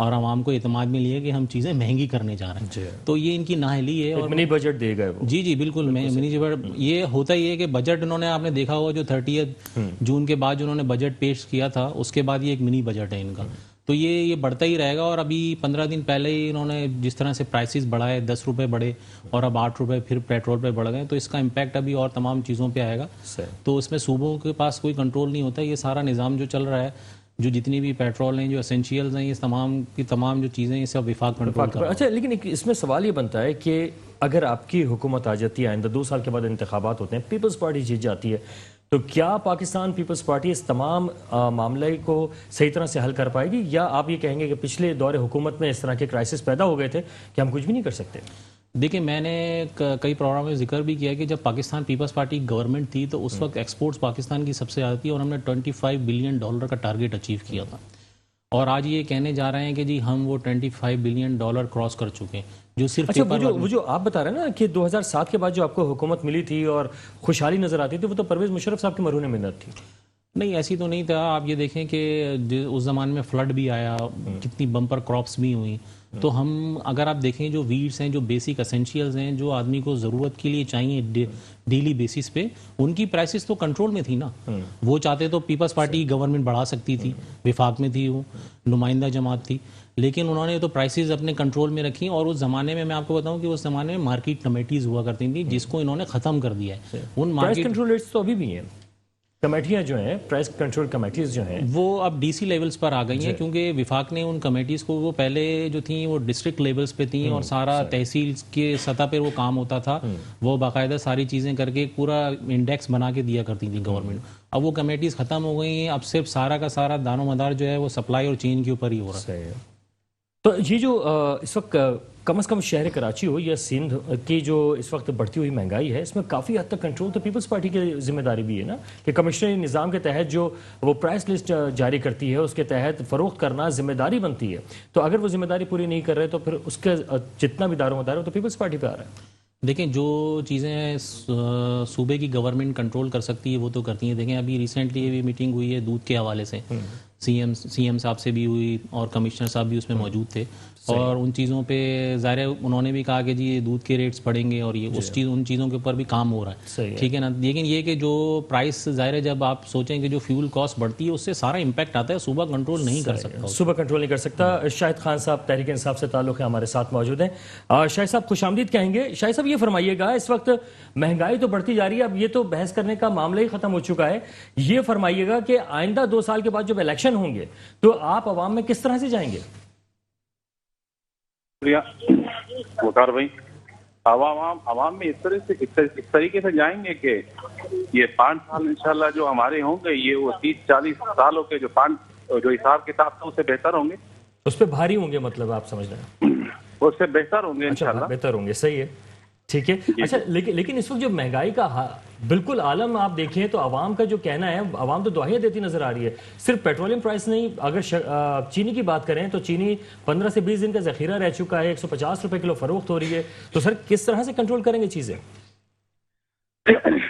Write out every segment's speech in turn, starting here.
اور عوام کو اعتماد میں لیا کہ ہم چیزیں مہنگی کرنے جا رہے جی ہیں. تو یہ ان کی نااہلی ہے. اور منی بجٹ دے گئے وہ. جی بالکل منی بجٹ یہ ہوتا ہی ہے کہ بجٹ انہوں نے آپ نے دیکھا ہوگا جو 30 جون کے بعد جو انہوں نے بجٹ پیش کیا تھا اس کے بعد یہ ایک منی بجٹ ہے ان کا. تو یہ بڑھتا ہی رہے گا. اور ابھی 15 دن پہلے ہی انہوں نے جس طرح سے پرائسز بڑھائے 10 روپے بڑھے اور اب 8 روپے پھر پیٹرول پہ بڑھ گئے تو اس کا امپیکٹ ابھی اور تمام چیزوں پہ آئے گا. تو اس میں صوبوں کے پاس کوئی کنٹرول نہیں ہوتا. یہ سارا نظام جو چل رہا ہے جو جتنی بھی پیٹرول ہیں جو اسینشیلز ہیں یہ تمام کی تمام جو چیزیں یہ سب وفاق کنٹرول کر رہا ہے. اچھا لیکن اس میں سوال یہ بنتا ہے کہ اگر آپ کی حکومت آ جاتی ہے آئندہ 2 سال کے بعد انتخابات ہوتے ہیں پیپلز پارٹی جیت جاتی ہے تو کیا پاکستان پیپلز پارٹی اس تمام معاملے کو صحیح طرح سے حل کر پائے گی یا آپ یہ کہیں گے کہ پچھلے دور حکومت میں اس طرح کے کرائسس پیدا ہو گئے تھے کہ ہم کچھ بھی نہیں کر سکتے؟ دیکھیں میں نے کئی پروگرام میں ذکر بھی کیا کہ جب پاکستان پیپلز پارٹی گورنمنٹ تھی تو اس وقت ایکسپورٹس پاکستان کی سب سے زیادہ تھی اور ہم نے $25 بلین کا ٹارگیٹ اچیو کیا تھا. اور آج یہ کہنے جا رہے ہیں کہ جی ہم وہ $25 بلین کراس کر چکے ہیں جو صرف وہ جو آپ بتا رہے ہیں نا کہ 2007 کے بعد جو آپ کو حکومت ملی تھی اور خوشحالی نظر آتی تھی وہ تو پرویز مشرف صاحب کی مرہون منت تھی. نہیں ایسی تو نہیں تھا. آپ یہ دیکھیں کہ اس زمانے میں فلڈ بھی آیا کتنی بمپر کراپس بھی ہوئی. تو ہم اگر آپ دیکھیں جو ویڈز ہیں جو بیسک اسینشیلز ہیں جو آدمی کو ضرورت کے لیے چاہیے ڈیلی بیسس پہ ان کی پرائسز تو کنٹرول میں تھی نا. وہ چاہتے تو پیپلز پارٹی گورنمنٹ بڑھا سکتی تھی. وفاق میں تھی وہ نمائندہ جماعت تھی لیکن انہوں نے تو پرائسز اپنے کنٹرول میں رکھی. اور اس زمانے میں آپ کو بتاؤں کہ اس زمانے میں مارکیٹ کمیٹیز ہوا کرتی تھیں جس کو انہوں نے ختم کر دیا ہے. ان مارکیٹ کنٹرول ریٹس تو ابھی بھی ہیں. کمیٹیاں جو ہیں پرائس کنٹرول کمیٹیز جو ہیں وہ اب ڈی سی لیولز پر آ گئی ہیں کیونکہ وفاق نے ان کمیٹیز کو وہ پہلے جو تھیں وہ ڈسٹرکٹ لیولز پہ تھیں اور سارا تحصیل کے سطح پہ وہ کام ہوتا تھا. وہ باقاعدہ ساری چیزیں کر کے پورا انڈیکس بنا کے دیا کرتی تھیں گورنمنٹ. اب وہ کمیٹیز ختم ہو گئی ہیں. اب صرف سارا کا سارا دار و مدار جو ہے وہ سپلائی اور چین کے اوپر ہی ہو رہا ہے. تو یہ جو اس وقت کم از کم شہر کراچی ہو یا سندھ کی جو اس وقت بڑھتی ہوئی مہنگائی ہے اس میں کافی حد تک کنٹرول تو پیپلز پارٹی کی ذمہ داری بھی ہے نا کہ کمشنری نظام کے تحت جو وہ پرائس لسٹ جاری کرتی ہے اس کے تحت فروخت کرنا ذمہ داری بنتی ہے. تو اگر وہ ذمہ داری پوری نہیں کر رہے تو پھر اس کا جتنا بھی دار و مدار ہے تو پیپلز پارٹی پہ آ رہا ہے. دیکھیں جو چیزیں صوبے کی گورنمنٹ کنٹرول کر سکتی ہے وہ تو کرتی ہیں. دیکھیں ابھی ریسنٹلی یہ میٹنگ ہوئی ہے دودھ کے حوالے سے سی ایم صاحب سے بھی ہوئی اور کمشنر صاحب بھی اس میں موجود تھے اور ان چیزوں پہ ظاہر ہے انہوں نے بھی کہا کہ جی یہ دودھ کے ریٹس بڑھیں گے اور یہ ان چیزوں کے اوپر بھی کام ہو رہا ہے. ٹھیک ہے نا. لیکن یہ کہ جو پرائس ظاہر ہے جب آپ سوچیں کہ جو فیول کاسٹ بڑھتی ہے اس سے سارا امپیکٹ آتا ہے. صوبہ کنٹرول نہیں کر سکتا. صوبہ کنٹرول نہیں کر سکتا. شاہد خان صاحب تحریک انصاف سے تعلق ہے ہمارے ساتھ موجود ہیں. شاہد صاحب خوش آمدید کہیں گے. شاہد صاحب یہ فرمائیے گا اس وقت مہنگائی تو بڑھتی جا رہی ہے اب یہ تو بحث کرنے کا معاملہ ہی ختم ہو چکا ہے. یہ فرمائیے گا کہ آئندہ 2 سال کے بعد جب الیکشن ہوں گے تو آپ عوام میں کس طرح سے جائیں گے؟ وقار بھائی عوام میں اس طریقے سے جائیں گے کہ یہ 5 سال انشاءاللہ جو ہمارے ہوں گے یہ وہ 30-40 سالوں کے جو حساب کتاب تھا اس سے بہتر ہوں گے. اس پہ بھاری ہوں گے مطلب آپ سمجھ رہے ہیں اس سے بہتر ہوں گے انشاءاللہ. بہتر ہوں گے. صحیح ہے ٹھیک ہے. اچھا لیکن اس وقت جو مہنگائی کا بالکل عالم آپ دیکھیں تو عوام کا جو کہنا ہے عوام تو دعائیں دیتی نظر آ رہی ہے. صرف پیٹرولیم پرائس نہیں اگر چینی کی بات کریں تو چینی 15 سے 20 دن کا ذخیرہ رہ چکا ہے 150 روپے کلو فروخت ہو رہی ہے. تو سر کس طرح سے کنٹرول کریں گے چیزیں؟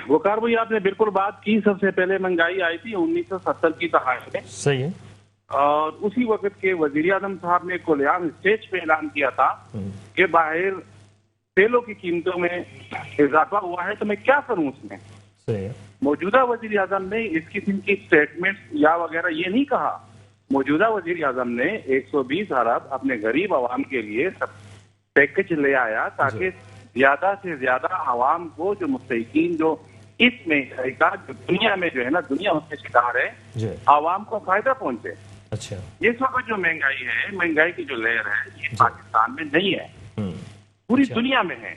وقار بھائی آپ نے بالکل بات کی. سب سے پہلے مہنگائی آئی تھی 1970 کی دہائی میں. صحیح ہے. اور اسی وقت کے وزیر اعظم صاحب نے کلیان اسٹیج پہ اعلان کیا تھا کہ باہر تیلوں کی قیمتوں میں اضافہ ہوا ہے تو میں کیا کروں اس میں. صحیح ہے. موجودہ وزیر اعظم نے اس قسم کی اسٹیٹمنٹ یا وغیرہ یہ نہیں کہا. موجودہ وزیر اعظم نے 120 ارب اپنے غریب عوام کے لیے پیکج لے آیا تاکہ زیادہ سے زیادہ عوام کو جو مستحقین جو اس میں دنیا میں جو ہے نا دنیا اس کے شکار ہے عوام کو فائدہ پہنچے. اچھا اس وقت جو مہنگائی ہے مہنگائی کی جو لہر ہے یہ پاکستان میں نہیں ہے پوری دنیا میں ہے.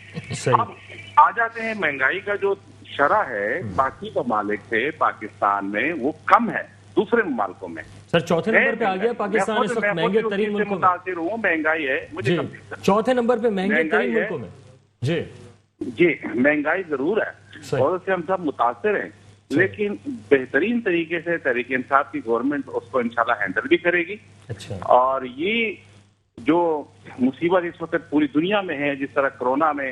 اب آ جاتے ہیں مہنگائی کا جو شرح ہے باقی ممالک سے پاکستان میں وہ کم ہے دوسرے ممالکوں میں. سر چوتھے نمبر پہ آ گیا پاکستان اس وقت مہنگے ترین ملکوں میں. متاثر ہوں مہنگائی ہے مجھے چوتھے نمبر پہ مہنگے ترین ملکوں میں. جی مہنگائی ضرور ہے اور اس سے ہم سب متاثر ہیں لیکن بہترین طریقے سے تحریک انصاف کی گورنمنٹ اس کو انشاءاللہ ہینڈل بھی کرے گی. اور یہ جو مصیبت اس وقت پوری دنیا میں ہے جس طرح کرونا میں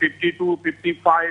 52, 55,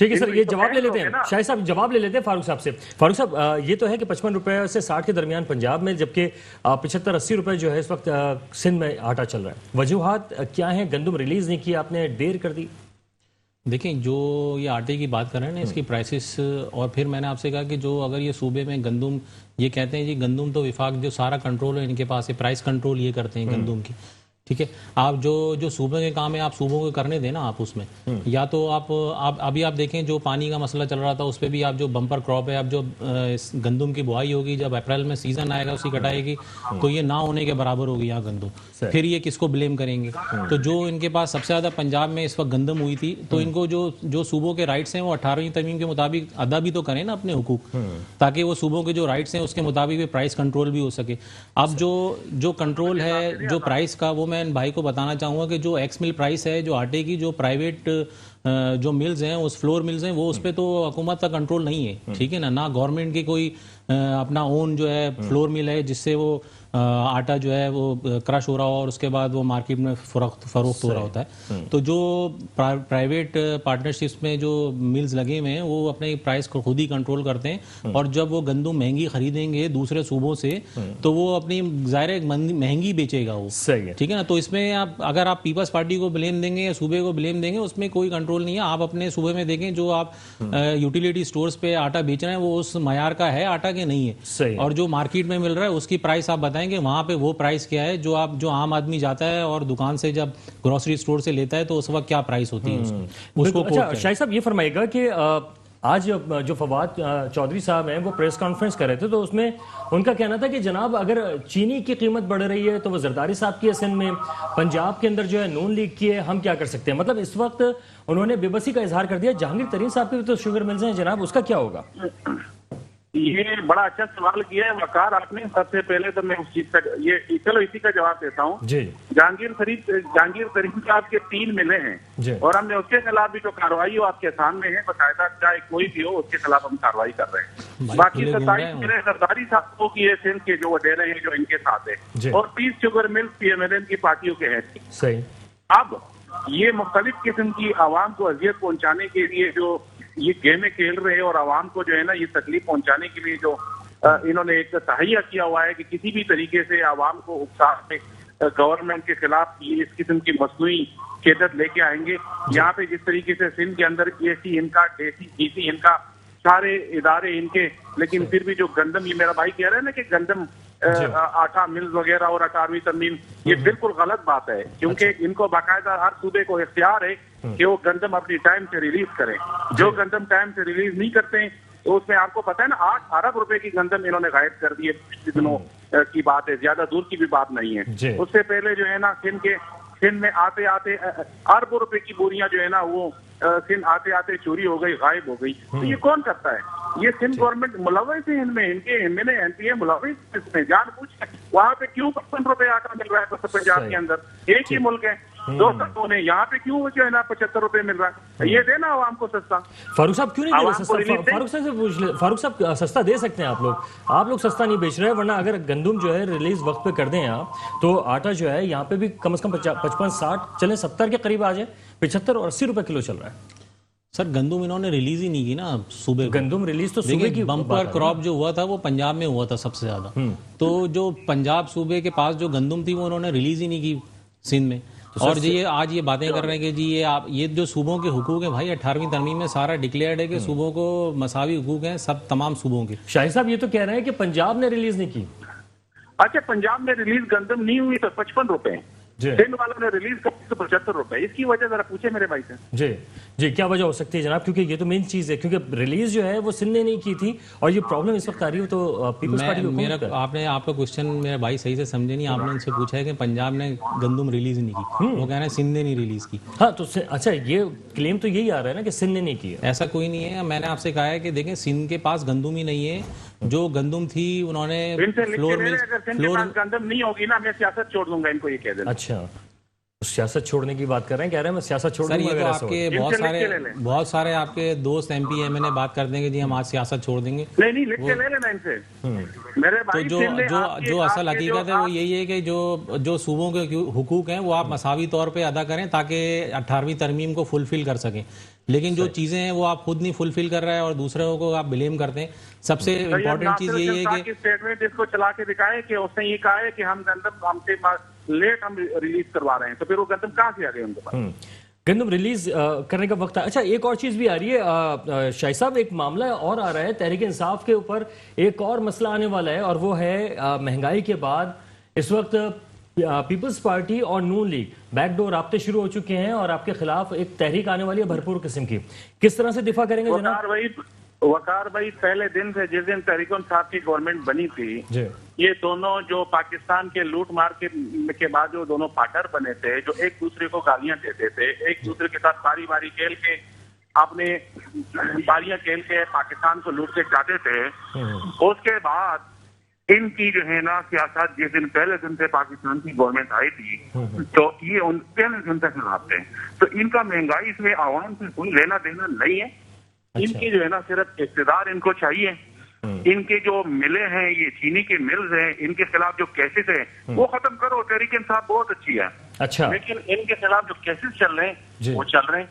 ٹھیک ہے سر، یہ تو جواب لے لیتے ہیں ہیں نا۔ شاہد صاحب، جواب لے لیتے ہیں فاروق صاحب سے۔ فاروق صاحب، یہ تو ہے کہ 55 روپے سے 60 کے درمیان پنجاب میں، جبکہ 75-80 روپے جو ہے اس وقت سندھ میں آٹا چل رہا ہے۔ وجوہات کیا ہیں؟ گندم ریلیز نہیں کی آپ نے، دیر کر دی؟ دیکھیں، جو یہ آٹے کی بات کر رہے ہیں نا، اس کی پرائسز، اور پھر میں نے آپ سے کہا کہ جو اگر یہ صوبے میں گندم، یہ کہتے ہیں جی گندم تو وفاق جو سارا کنٹرول ہے ان کے پاس ہے، پرائس کنٹرول یہ کرتے ہیں گندم کی، ٹھیک ہے۔ آپ جو صوبے کے کام ہے آپ صوبوں کو کرنے دیں نا، آپ اس میں یا تو آپ ابھی آپ دیکھیں جو پانی کا مسئلہ چل رہا تھا اس پہ بھی آپ جو بمپر کراپ ہے، اب جو گندم کی بوائی ہوگی جب اپریل میں سیزن آئے گا اس کی کٹائی کی، تو یہ نہ ہونے کے برابر ہوگی یہاں گندم، پھر یہ کس کو بلیم کریں گے؟ تو جو ان کے پاس سب سے زیادہ پنجاب میں اس وقت گندم ہوئی تھی، تو ان کو جو صوبوں کے رائٹس ہیں وہ 18ویں ترمیم کے مطابق ادا بھی تو کریں نا اپنے حقوق، تاکہ وہ صوبوں کے جو رائٹس ہیں اس کے مطابق بھی پرائس کنٹرول بھی ہو سکے۔ اب جو کنٹرول ہے جو پرائس کا، وہ میں ان بھائی کو بتانا چاہوں گا کہ جو ایکس مل پرائس ہے جو آٹے کی، جو پرائیویٹ جو ملز ہیں، اس فلور ملز ہیں، وہ اس پہ تو حکومت کا کنٹرول نہیں ہے، ٹھیک ہے نا، نہ گورنمنٹ کی کوئی اپنا اون جو ہے فلور مل ہے جس سے وہ آٹا جو ہے وہ کرش ہو رہا ہو اور اس کے بعد وہ مارکیٹ میں فروخت ہو رہا ہوتا ہے۔ تو جو پرائیویٹ پارٹنرشپس میں جو ملز لگے ہوئے ہیں وہ اپنے پرائس کو خود ہی کنٹرول کرتے ہیں، اور جب وہ گندم مہنگی خریدیں گے دوسرے صوبوں سے تو وہ اپنی ظاہر مہنگی بیچے گا وہ، صحیح ہے، ٹھیک ہے نا۔ تو اس میں اگر آپ پیپلز پارٹی کو بلیم دیں گے یا صوبے کو بلیم دیں گے، اس میں کوئی کنٹرول نہیں ہے۔ آپ اپنے صوبے میں دیکھیں جو آپ یوٹیلیٹی سٹورز پہ آٹا بیچ رہے ہیں وہ اس معیار کا ہے آٹا کے نہیں ہے، اور جو مارکیٹ میں مل رہا ہے اس کی پرائس آپ بتائیں کہ وہاں پہ وہ پرائس کیا ہے، جو عام آدمی جاتا ہے اور دکان سے جب گروسری سٹور سے لیتا ہے تو اس وقت کیا پرائس ہوتی ہے اس کو۔ اچھا شاہد صاحب، یہ فرمائے گا کہ آج جو فواد چودھری صاحب ہیں وہ پریس کانفرنس کر رہے تھے، تو اس میں ان کا کہنا تھا کہ جناب اگر چینی کی قیمت بڑھ رہی ہے تو وہ زرداری صاحب کی ہے سندھ میں، پنجاب کے اندر جو ہے نون لیگ کی ہے، ہم کیا کر سکتے ہیں؟ مطلب اس وقت انہوں نے بے بسی کا اظہار کر دیا۔ جہانگیر ترین صاحب کے تو شوگر ملز ہیں جناب، اس کا کیا ہوگا؟ یہ بڑا اچھا سوال کیا ہے وقار آپ نے۔ سب سے پہلے تو میں اس چیز کا چلو اسی کا جواب دیتا ہوں۔ جی، جہانگیر ترین صاحب کے 3 ملیں ہیں، اور ہم نے اس کے خلاف بھی جو کارروائی ہو آپ کے سامنے ہے، باقاعدہ چاہے کوئی بھی ہو اس کے خلاف ہم کارروائی کر رہے ہیں۔ باقی 27 ملیں سرداری صاحبوں کی ہے سندھ کے، جو وہ دے رہے ہیں جو ان کے ساتھ ہے، اور 30 شوگر مل پی ایم ایل این کی پارٹیوں کے ہیں۔ صحیح۔ اب یہ مختلف قسم کی عوام کو اذیت پہنچانے کے لیے جو یہ گیمیں کھیل رہے ہیں، اور عوام کو جو ہے نا یہ تکلیف پہنچانے کے لیے جو انہوں نے ایک تہیہ کیا ہوا ہے کہ کسی بھی طریقے سے عوام کو اکسا کے گورنمنٹ کے خلاف یہ اس قسم کی مصنوعی شدت لے کے آئیں گے۔ یہاں پہ جس طریقے سے سندھ کے اندر اے سی ان کا، ڈی سی ان کا، سارے ادارے ان کے، لیکن پھر بھی جو گندم، یہ میرا بھائی کہہ رہا ہے نا کہ گندم آٹا ملز وغیرہ اور 18ویں ترمیم، یہ بالکل غلط بات ہے، کیونکہ ان کو باقاعدہ ہر صوبے کو اختیار ہے کہ وہ گندم اپنی ٹائم سے ریلیز کریں۔ جو گندم ٹائم سے ریلیز نہیں کرتے ہیں تو اس میں آپ کو پتہ ہے نا 8 ارب روپے کی گندم انہوں نے غائب کر دی ہے، پچھلے دنوں کی بات ہے، زیادہ دور کی بھی بات نہیں ہے۔ اس سے پہلے جو ہے نا سندھ میں آتے آتے اربوں روپے کی بوریاں جو ہے نا وہ سندھ آتے آتے چوری ہو گئی، غائب ہو گئی۔ تو یہ کون کرتا ہے؟ یہ سندھ گورنمنٹ ملوث ہے ان میں، ان کے M L A M P A ملوث اس میں، جان بوجھ کے۔ وہاں پہ کیوں 55 روپے آٹا مل رہا ہے پنجاب کے اندر؟ ایک ہی ملک ہے، 2 سبوں نے، یہاں پہ کیوں جو ہے نا 75 روپے مل رہا ہے؟ یہ دینا عوام کو سستا۔ فاروق صاحب کیوں نہیں دے رہے سستا؟ فاروق صاحب سے پوچھ لیں، فاروق صاحب سستا دے سکتے ہیں آپ لوگ سستا نہیں بیچ رہے، ورنہ اگر گندم جو ہے ریلیز وقت پہ کر دیں آپ تو آٹا جو ہے یہاں پہ بھی کم از کم 55-60 چلیں 70 کے قریب آ جائے، 75 اور 80 روپے کلو چل رہا ہے۔ سر گندم انہوں نے ریلیز ہی نہیں کی نا صوبے کو۔ گندم ریلیز تو صوبے کی بمپر کراپ جو ہوا تھا وہ پنجاب میں ہوا تھا سب سے زیادہ، تو جو پنجاب صوبے کے پاس جو گندم تھی وہ انہوں نے ریلیز ہی نہیں کی سندھ میں۔ اور یہ آج یہ باتیں کر رہے ہیں کہ جی یہ جو صوبوں کے حقوق ہیں بھائی، 18ویں ترمیم میں سارا ڈکلیئرڈ ہے کہ صوبوں کو مساوی حقوق ہیں، سب تمام صوبوں کے۔ شاہد صاحب یہ تو کہہ رہے ہیں کہ پنجاب نے ریلیز نہیں کی۔ اچھا، پنجاب میں ریلیز گندم نہیں ہوئی تو 55 روپے ہیں، سندھ والوں نے ریلیز کر 75 روپے، اس کی وجہ ذرا پوچھے میرے بھائی سے۔ جی کیا وجہ ہو سکتی ہے جناب؟ کیونکہ یہ تو مین چیز ہے، کیونکہ ریلیز جو ہے وہ سندھ نے نہیں کی تھی، اور یہ پرابلم اس وقت آ رہی ہو تو پیپلز پارٹی کو۔ آپ کا کوشچن میرا بھائی صحیح سے سمجھے نہیں، آپ نے ان سے پوچھا ہے کہ پنجاب نے گندم ریلیز نہیں کی، وہ کہہ رہے ہیں سندھ نے نہیں ریلیز کی۔ ہاں تو اچھا، یہ کلیم تو یہی آ رہا ہے نا کہ سندھ نے نہیں کی۔ ایسا کوئی نہیں ہے، میں نے آپ سے کہا ہے کہ دیکھیں سندھ کے پاس گندم ہی نہیں ہے، جو گندم تھی انہوں نے فلور گندم نہیں ہوگی نا میں سیاست چھوڑ دوں گا، ان کو یہ کہہ دینا۔ اچھا، سیاست چھوڑنے کی بات کر رہے ہیں، کہہ رہے ہیں میں سیاست چھوڑ دوں گا۔ سر یہ تو آپ کے بہت سارے آپ کے دوست M P M L A بات کر دیں گے جی ہم آج سیاست چھوڑ دیں گے۔ نہیں، لکھ کے لے لینا ان سے میرے بھائی۔ تو جو اصل حقیقت ہے وہ یہی ہے کہ جو صوبوں کے حقوق ہیں وہ آپ مساوی طور پہ ادا کریں تاکہ 18ویں ترمیم کو فلفل کر سکیں۔ لیکن جو چیزیں ہیں وہ آپ خود نہیں فلفل کر رہے ہیں اور دوسروں کو آپ بلیم کرتے ہیں. سب سے امپورٹنٹ چیز یہی ہے کہ اسٹیٹمنٹ اس کو چلا کے دکھائے کہ اس نے یہ کہا ہے کہ ہم گندم ہم سے لیٹ ہم ریلیز کروا رہے ہیں, تو پھر وہ گندم کہاں سے آ گئے ان کے پاس؟ گندم ریلیز کرنے کا وقت ہے. اچھا ایک اور چیز بھی آ رہی ہے شاہد صاحب, ایک معاملہ اور آ رہا ہے تحریک انصاف کے اوپر, ایک اور مسئلہ آنے والا ہے, اور وہ ہے مہنگائی کے بعد اس وقت پیپلز پارٹی اور نون لیگ بیک ڈور رابطے شروع ہو چکے ہیں اور آپ کے خلاف ایک تحریک آنے والی ہے بھرپور قسم کی. کس طرح سے دفاع کریں گے جناب؟ وقار بھائی, پہلے دن سے جس دن تحریک انصاف کی گورنمنٹ بنی تھی, یہ دونوں جو پاکستان کے لوٹ مار کے بعد جو دونوں پارٹنر بنے تھے, جو ایک دوسرے کو گالیاں دیتے تھے, ایک دوسرے کے ساتھ باری باری کھیل کے اپنے باریاں کھیل کے پاکستان کو لوٹ کے چاہتے تھے, اس کے بعد ان کی جو ہے نا سیاست جس دن پہلے دن سے پاکستان کی گورنمنٹ آئی تھی, تو یہ ان پہلے دن سے خلاف تھے. تو ان کا مہنگائی سے عوام سے کوئی لینا دینا نہیں ہے. ان کی جو ہے نا صرف اقتدار ان کو چاہیے. ان کے جو ملیں ہیں, یہ چینی کے ملز ہیں, ان کے خلاف جو کیسز ہیں وہ ختم کرو. تحریک انصاف بہت اچھی ہے, اچھا, لیکن ان کے خلاف جو کیسز چل رہے ہیں وہ چل رہے ہیں.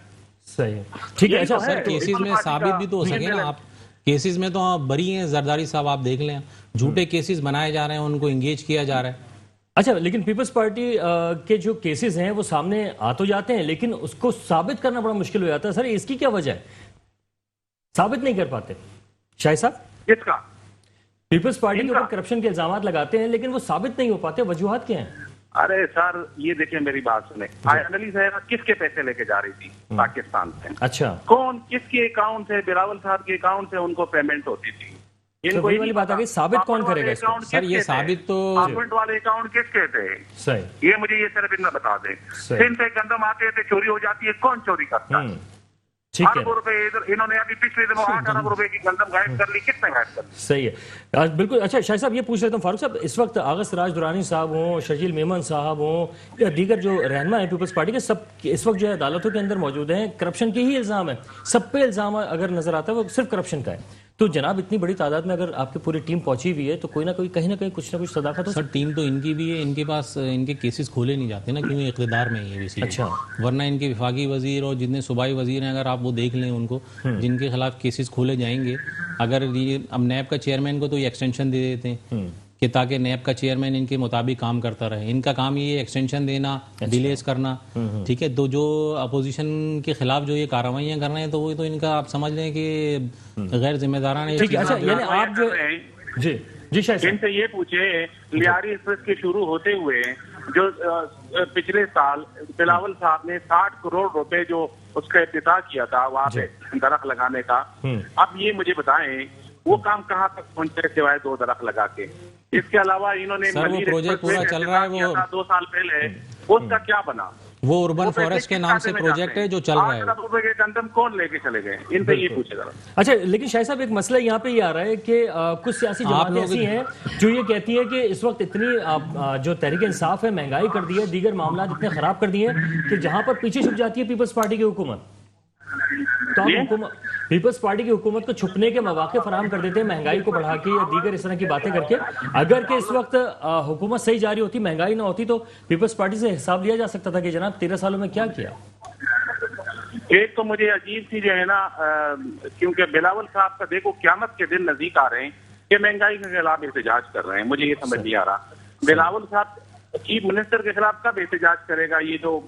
صحیح, ٹھیک ہے. اچھا سر کیسز میں ثابت بھی تو ہو سکے نا, آپ کیسز میں تو بری ہیں زرداری صاحب, آپ دیکھ لیں جھوٹے کیسز بنائے جا رہے ہیں, ان کو انگیج کیا جا رہا ہے. اچھا, لیکن پیپلز پارٹی کے جو کیسز ہیں وہ سامنے آ تو جاتے ہیں, لیکن اس کو ثابت کرنا بڑا مشکل ہو جاتا ہے. سر اس کی کیا وجہ ہے, ثابت نہیں کر پاتے شاہد صاحب؟ کس کا؟ پیپلز پارٹی کے اوپر کرپشن کے الزامات لگاتے ہیں لیکن وہ ثابت نہیں ہو پاتے, وجوہات کیا ہیں؟ ارے سر یہ دیکھیں میری بات سنیں, انلی صاحبہ کس کے پیسے لے کے جا رہی تھی پاکستان سے؟ اچھا, کون کس کے اکاؤنٹ سے؟ بلاول صاحب کے اکاؤنٹ سے ان کو پیمنٹ ہوتی تھی. ان کو وہی والی بات آ گئی, ثابت کون کرے گا اس کو؟ سر یہ ثابت تو گورنمنٹ والے اکاؤنٹ کس کے تھے؟ صحیح, یہ مجھے یہ صرف اتنا بتا دیں. سندھ سے گندم آتے تھے, چوری ہو جاتی ہے, کون چوری کرتا ہے؟ ٹھیک ہے, اربوں روپے انہوں نے ابھی پچھلے دنوں 8 ارب روپے کی گندم غائب کر لی. کتنے غائب کر لی؟ صحیح ہے, بالکل. اچھا شاہد صاحب یہ پوچھ لیتا ہوں, فاروق صاحب اس وقت آغا سراج درانی صاحب ہوں, شجیل میمن صاحب ہوں, یا دیگر جو رہنما ہیں پیپلز پارٹی کے, سب اس وقت جو ہے عدالتوں کے اندر موجود ہیں, کرپشن کے ہی الزام ہے, سب پہ الزام اگر نظر آتا ہے وہ صرف کرپشن کا ہے. تو جناب اتنی بڑی تعداد میں اگر آپ کی پوری ٹیم پہنچی ہوئی ہے تو کوئی نہ کوئی کہیں نہ کہیں کچھ نہ کچھ صداقت ہو. سر ٹیم تو ان کی بھی ہے, ان کے پاس ان کے کیسز کھولے نہیں جاتے نا, کیوں اقتدار میں ہی ہے. اچھا, ورنہ ان کے وفاقی وزیر اور جتنے صوبائی وزیر ہیں, اگر آپ وہ دیکھ لیں ان کو جن کے خلاف کیسز کھولے جائیں گے, اگر اب نیب کا چیئرمین کو تو یہ ایکسٹینشن دے دیتے ہیں کہ تاکہ نیب کا چیئرمین ان کے مطابق کام کرتا رہے. ان کا کام یہ ایکسٹینشن دینا, ڈیلیز کرنا, ٹھیک ہے. تو جو اپوزیشن کے خلاف جو یہ کارروائیاں کر رہے ہیں تو وہ تو ان کا آپ سمجھ لیں کہ غیر ذمہ دارانہ. اچھا یعنی آپ جو جی شاہد ان سے یہ پوچھے, لیاری ایکسپریس کے شروع ہوتے ہوئے جو پچھلے سال بلاول صاحب نے 60 کروڑ روپے جو اس کا افتتاح کیا تھا وہاں پہ درخت لگانے کا, اب یہ مجھے بتائیں وہ کام کہاں تک پہنچے سوائے 2 درخت لگا کے؟ اس کے علاوہ انہوں نے پروجیکٹ پورا چل رہا ہے وہ 2 سال پہلے, اس کا کیا بنا؟ وہ اربن فارسٹ کے نام سے پروجیکٹ ہے جو چل رہا ہے. 8 ارب روپے کے گندم کون لے کے چلے گئے؟ ان سے یہ پوچھے ذرا. اچھا لیکن شاہد صاحب ایک مسئلہ یہاں پہ یہ آ رہا ہے کہ کچھ سیاسی جماعتیں ایسی ہیں جو یہ کہتی ہیں کہ اس وقت اتنی جو تحریک انصاف ہے مہنگائی کر دی ہے, دیگر معاملات اتنے خراب کر دیے ہیں کہ جہاں پر پیچھے چھپ جاتی ہے پیپلز پارٹی کی حکومت, تو پیپلز پارٹی کی حکومت کو چھپنے کے مواقع فراہم کر دیتے ہیں مہنگائی کو بڑھا کے یا دیگر اس طرح کی باتیں کر کے. اگر کہ اس وقت حکومت صحیح جاری ہوتی, مہنگائی نہ ہوتی, تو پیپلز پارٹی سے حساب لیا جا سکتا تھا کہ جناب 13 سالوں میں کیا کیا. ایک تو مجھے عجیب سی جو ہے نا, کیونکہ بلاول صاحب کا دیکھو قیامت کے دن نزدیک آ رہے ہیں کہ مہنگائی کے خلاف احتجاج کر رہے ہیں, مجھے یہ سمجھ نہیں آ رہا. بلاول صاحب چیف منسٹر کے خلاف کب احتجاج کرے گا؟ یہ جو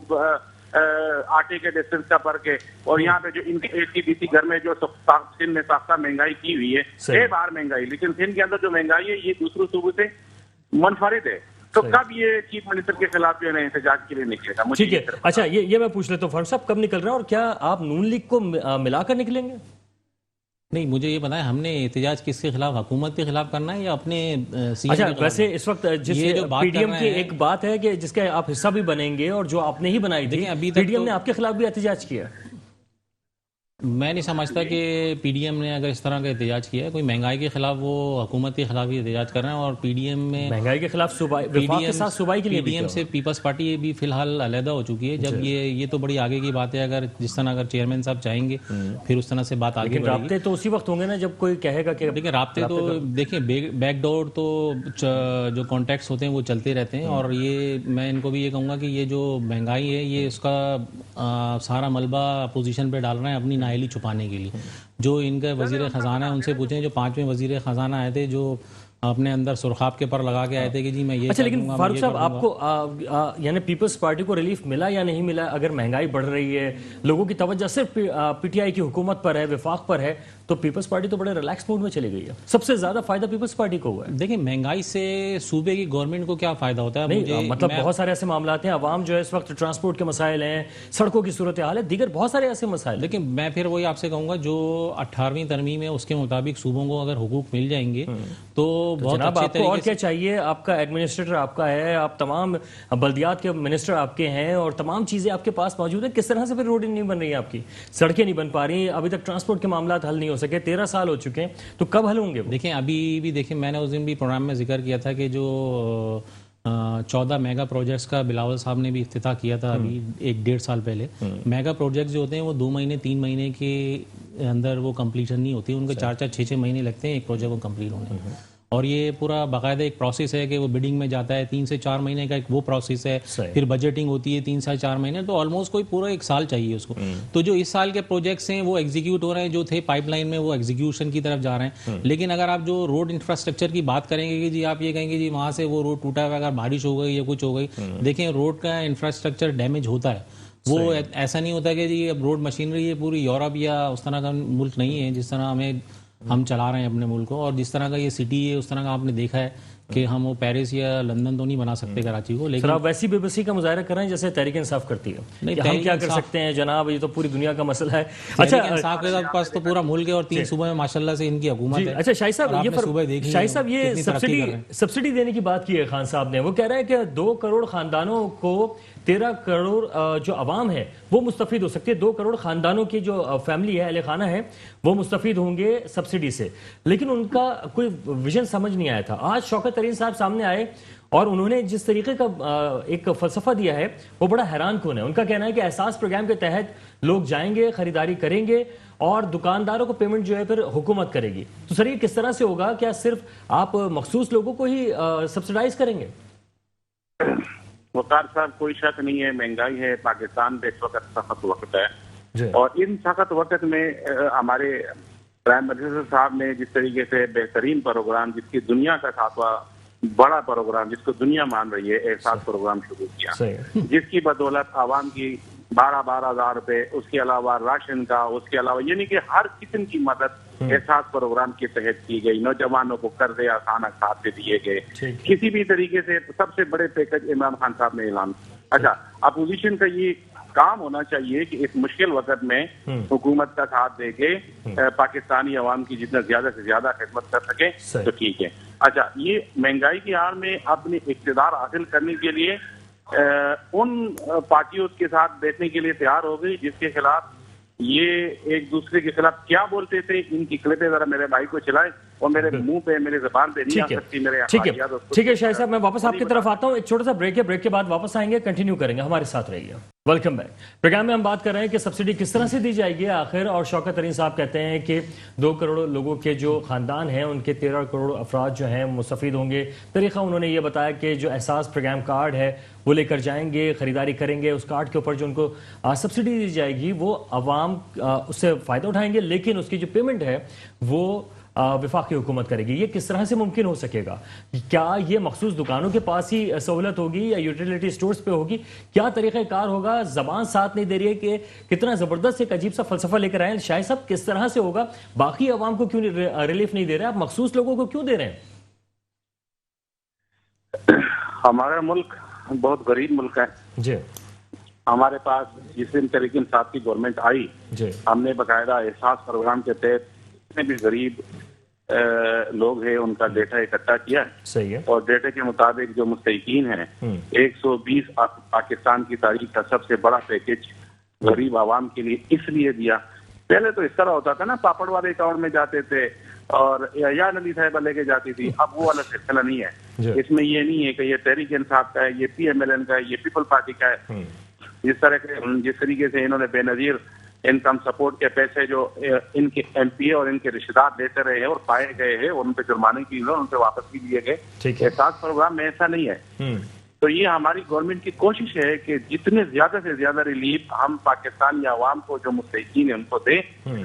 آٹے کے ڈسٹنس کا فرق ہے, اور یہاں پہ جو ان کے HTBC گھر میں جو سندھ میں ساختہ مہنگائی کی ہوئی ہے, بار مہنگائی, لیکن سندھ کے اندر جو مہنگائی ہے یہ دوسروں صوبوں سے منفرد ہے. تو کب یہ چیف منسٹر کے خلاف جو ہے احتجاج کے لیے نکلے گا؟ ٹھیک ہے. اچھا یہ میں پوچھ لیتا ہوں فاروق صاحب, کب نکل رہا ہے اور کیا آپ نون لیگ کو ملا کر نکلیں گے؟ نہیں, مجھے یہ بتائیں ہم نے احتجاج کس کے خلاف, حکومت کے خلاف کرنا ہے یا اپنے اچھا ویسے اس وقت جس پی ڈی ایم کی ایک بات ہے کہ جس کا آپ حصہ بھی بنیں گے اور جو آپ نے ہی بنائی تھی, پی ڈی ایم نے آپ کے خلاف بھی احتجاج کیا. میں نہیں سمجھتا کہ پی ڈی ایم نے اگر اس طرح کا احتجاج کیا ہے، کوئی مہنگائی کے خلاف وہ حکومت کے خلاف ہی احتجاج کر رہے ہیں، اور پی ڈی ایم میں مہنگائی کے خلاف صوبائی وفاق کے ساتھ صوبائی کے لیے پی ڈی ایم سے پیپلز پارٹی بھی فی الحال علیحدہ ہو چکی ہے. جب یہ تو بڑی آگے کی بات ہے، اگر جس طرح اگر چیئرمین صاحب چاہیں گے پھر اس طرح سے بات آگے لیکن بڑھے گی. رابطے تو اسی وقت ہوں گے نا جب کوئی کہے گا کہ دیکھیں رابطے تو دیکھیں بیک ڈور تو جو کانٹیکٹس ہوتے ہیں وہ چلتے رہتے ہیں، اور یہ میں ان کو بھی یہ کہوں گا کہ یہ جو مہنگائی ہے یہ اس کا سارا ملبہ اپوزیشن پہ ڈال رہے ہیں اپنی نااہلی چھپانے کے لیے. جو ان کا وزیر خزانہ ہے ان سے پوچھیں، جو 5ویں وزیر خزانہ آئے تھے جو اپنے اندر سرخاب کے پر لگا کے آئے تھے کہ جی میں یہ اچھا، لیکن فاروق صاحب آپ کو یعنی پیپلز پارٹی کو ریلیف ملا یا نہیں ملا؟ اگر مہنگائی بڑھ رہی ہے، لوگوں کی توجہ صرف پی ٹی آئی کی حکومت پر ہے، وفاق پر ہے، تو پیپلز پارٹی تو بڑے ریلیکس موڈ میں چلی گئی ہے. سب سے زیادہ فائدہ پیپلز پارٹی کو ہوا ہے. دیکھیں مہنگائی سے صوبے کی گورنمنٹ کو کیا فائدہ ہوتا ہے؟ نہیں مطلب بہت سارے ایسے معاملات ہیں، عوام جو ہے اس وقت ٹرانسپورٹ کے مسائل ہیں، سڑکوں کی صورتحال ہے، دیگر بہت سارے ایسے مسائل. لیکن میں پھر وہی آپ سے کہوں گا جو 18ویں ترمیم ہے اس کے مطابق صوبوں کو اگر حقوق مل جائیں گے تو بہت جناب اچھے آپ کو اور طریقے کیا چاہیے؟ آپ کا ایڈمنسٹریٹر آپ کا ہے، آپ تمام بلدیات کے منسٹر آپ کے ہیں، اور تمام چیزیں آپ کے پاس موجود ہیں. کس طرح سے پھر روڈیں نہیں بن رہی ہیں؟ آپ کی سڑکیں نہیں بن پا رہی، ابھی تک ٹرانسپورٹ کے معاملات حل نہیں ہو سکے، 13 سال ہو چکے ہیں، تو کب حل ہوں گے؟ دیکھیں ابھی بھی دیکھیں میں نے اس دن بھی پروگرام میں ذکر کیا تھا کہ جو 14 میگا پروجیکٹس کا بلاول صاحب نے بھی افتتاح کیا تھا ابھی 1-1.5 سال پہلے. میگا پروجیکٹس جو ہوتے ہیں وہ 2 مہینے 3 مہینے کے اندر وہ کمپلیشن نہیں ہوتی، ان کے 4-4 6-6 مہینے لگتے ہیں ایک پروجیکٹ کو کمپلیٹ ہونے میں. اور یہ پورا باقاعدہ ایک پروسیس ہے کہ وہ بڈنگ میں جاتا ہے، 3 سے 4 مہینے کا ایک وہ پروسیس ہے، پھر بجٹنگ ہوتی ہے 3 سے 4 مہینے، تو آلموسٹ کوئی پورا 1 سال چاہیے اس کو. تو جو اس سال کے پروجیکٹس ہیں وہ ایگزیکیوٹ ہو رہے ہیں، جو تھے پائپ لائن میں وہ ایگزیکیوشن کی طرف جا رہے ہیں. لیکن اگر آپ جو روڈ انفراسٹرکچر کی بات کریں گے کہ جی آپ یہ کہیں گے جی وہاں سے وہ روڈ ٹوٹا ہوا، اگر بارش ہو گئی یا کچھ ہو گئی، دیکھیں روڈ کا انفراسٹرکچر ڈیمیج ہوتا ہے. وہ ایسا نہیں ہوتا کہ جی اب روڈ مشینری ہے پوری یورپ یا اس طرح کا ملک نہیں ہے جس طرح ہم چلا رہے ہیں اپنے ملک کو، اور جس طرح کا یہ سٹی ہے اس طرح کا آپ نے دیکھا ہے کہ ہم وہ پیرس یا لندن تو نہیں بنا سکتے کراچی کو. لیکن آپ ویسی بے بسی کا مظاہرہ کر رہے ہیں جیسے تحریک انصاف کرتی ہے کہ ہم کیا کر سکتے ہیں جناب، یہ تو پوری دنیا کا مسئلہ ہے. اچھا انصاف کے پاس تو پورا ملک ہے اور 3 صوبے میں ماشاءاللہ سے ان کی حکومت ہے. اچھا شاہی صاحب یہ سبسڈی دینے کی بات کی ہے خان صاحب نے. وہ کہہ رہے ہیں کہ 2 کروڑ خاندانوں کو 13 کروڑ جو عوام ہے وہ مستفید ہو سکتی ہے. 2 کروڑ خاندانوں کی جو فیملی ہے، اہل خانہ ہے، وہ مستفید ہوں گے سبسڈی سے. لیکن ان کا کوئی ویژن سمجھ نہیں آیا تھا. آج شوکت ترین صاحب سامنے آئے اور انہوں نے جس طریقے کا ایک فلسفہ دیا ہے وہ بڑا حیران کن ہے. ان کا کہنا ہے کہ احساس پروگرام کے تحت لوگ جائیں گے، خریداری کریں گے، اور دکانداروں کو پیمنٹ جو ہے پھر حکومت کرے گی. تو سر یہ کس طرح سے ہوگا؟ کیا صرف آپ مخصوص لوگوں کو ہی سبسڈائز کریں گے؟ وقار صاحب کوئی شک نہیں ہے، مہنگائی ہے، پاکستان پہ اس وقت سخت وقت ہے، اور ان سخت وقت میں ہمارے پرائم منسٹر صاحب نے جس طریقے سے بہترین پروگرام، جس کی دنیا کا 7واں بڑا پروگرام جس کو دنیا مان رہی ہے، احساس پروگرام شروع کیا، جس کی بدولت عوام کی 12 ہزار روپے، اس کے علاوہ راشن کا، اس کے علاوہ یعنی کہ ہر قسم کی مدد احساس پروگرام کے تحت کی گئی. نوجوانوں کو قرضے آسان اقساط سے دیے گئے. کسی بھی طریقے سے سب سے بڑے پیکج عمران خان صاحب نے اعلان. اچھا اپوزیشن کا یہ کام ہونا چاہیے کہ اس مشکل وقت میں حکومت کا ساتھ دے کے پاکستانی عوام کی جتنا زیادہ سے زیادہ خدمت کر سکے تو ٹھیک ہے. اچھا یہ مہنگائی کی آڑ میں اپنی اقتدار حاصل کرنے کے لیے ان پارٹیوں کے ساتھ بیٹھنے کے لیے تیار ہو گئی جس کے خلاف یہ ایک دوسرے کے خلاف کیا بولتے تھے. ان کی کلپیں ذرا میرے بھائی کو چلائے اور میرے منہ پہ میرے زبان پہ نہیں آ سکتی. ٹھیک ہے شاہد صاحب، میں واپس آپ کی طرف آتا ہوں. ایک چھوٹا سا بریک ہے، بریک کے بعد واپس آئیں گے، کنٹینیو کریں گے، ہمارے ساتھ رہیے. Welcome back. پروگرام میں ہم بات کر رہے ہیں کہ سبسڈی کس طرح سے دی جائے گی آخر، اور شوکت ترین صاحب کہتے ہیں کہ 2 کروڑ لوگوں کے جو خاندان ہیں ان کے 13 کروڑ افراد جو ہیں مستفید ہوں گے. طریقہ انہوں نے یہ بتایا کہ جو احساس پروگرام کارڈ ہے وہ لے کر جائیں گے، خریداری کریں گے، اس کارڈ کے اوپر جو ان کو سبسڈی دی جائے گی وہ عوام اس سے فائدہ اٹھائیں گے، لیکن اس کی جو پیمنٹ ہے وہ وفاقی حکومت کرے گی. یہ کس طرح سے ممکن ہو سکے گا؟ کیا یہ مخصوص دکانوں کے پاس ہی سہولت ہوگی یا یوٹیلیٹی سٹورز پہ ہوگی؟ کیا طریقہ کار ہوگا؟ زبان ساتھ نہیں دے رہی ہے کہ کتنا زبردست ایک عجیب سا فلسفہ لے کر آئے ہیں. شاہد صاحب کس طرح سے ہوگا؟ باقی عوام کو کیوں ریلیف نہیں دے رہے، آپ مخصوص لوگوں کو کیوں دے رہے ہیں؟ ہمارا ملک بہت غریب ملک ہے جی. ہمارے پاس جس دن تحریک انصاف کی گورنمنٹ آئی جی، ہم نے باقاعدہ احساس پروگرام کے تحت جتنے بھی غریب لوگ ہیں ان کا ڈیٹا اکٹھا کیا ہے، اور ڈیٹا کے مطابق جو مستحقین ہیں 120 پاکستان کی تاریخ کا سب سے بڑا پیکج غریب عوام کے لیے اس لیے دیا پہلے تو اس طرح ہوتا تھا نا, پاپڑ والے اکاؤنٹ میں جاتے تھے اور یا نبی صاحبہ لے کے جاتی تھی. اب وہ والا سلسلہ نہیں ہے. اس میں یہ نہیں ہے کہ یہ تحریک انصاف کا ہے, یہ پی ایم ایل این کا ہے, یہ پیپل پارٹی کا ہے. جس طریقے سے انہوں نے بے نظیر انکم سپورٹ کے پیسے جو ان کے ایم پی اے اور ان کے رشتے دار لیتے رہے ہیں اور پائے گئے ہیں, ان پہ جرمانے کی ان سے واپس بھی دیے گئے. احساس پروگرام میں ایسا نہیں ہے. تو یہ ہماری گورنمنٹ کی کوشش ہے کہ جتنے زیادہ سے زیادہ ریلیف ہم پاکستانی عوام کو جو مستحقین ہیں ان کو دیں,